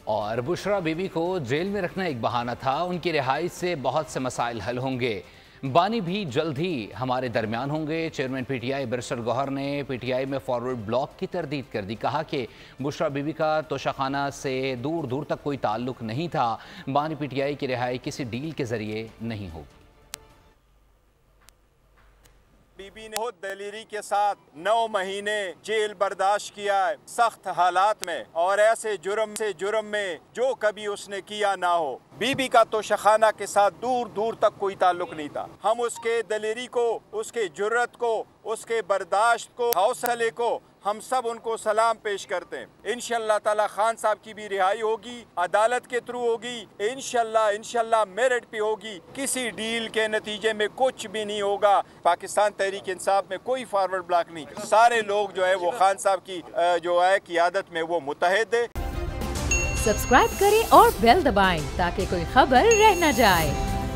اور بشرا بیوی کو جیل میں رکھنا ایک بہانہ تھا، ان کی رہائی سے بہت سے مسائل حل ہوں گے۔ بانی بھی جلد ہی ہمارے درمیان ہوں گے۔ Chairman P T I barrister Gohar نے پی ٹی آئی میں فارورڈ بلاک کی تردید کر دی۔ کہا کہ بشرا بیوی کا توشہ سے دور دور تک کوئی تعلق نہیں تھا۔ بانی پی ٹی آئی کی رہائی کسی ڈیل کے ذریعے نہیں ہوگی۔ بی بی نے بہت دلیری کے ساتھ 9 مہینے جیل برداشت کیا ہے سخت حالات میں، اور ایسے جرم میں جو کبھی اس نے کیا نہ ہو۔ بی بی کا توشہ کے ساتھ دور دور تک کوئی تعلق نہیں تھا۔ ہم اس کے دلیری کو، اس کے جرت کو، اس کے برداشت کو، حوصلے کو، ہم سب ان کو سلام پیش کرتے ہیں۔ انشاءاللہ تعالی خان صاحب کی بھی رہائی ہوگی، عدالت کے تھرو ہوگی، انشاءاللہ میرٹ پہ ہوگی، کسی ڈیل کے نتیجے میں کچھ بھی نہیں ہوگا۔ پاکستان تحریک انصاف میں کوئی فارورڈ بلاک نہیں، سارے لوگ جو ہے وہ خان صاحب کی جو ہے قیادت میں وہ متحد ہے۔ سبسکرائب کریں اور بیل دبائیں تاکہ کوئی خبر رہ نہ جائے۔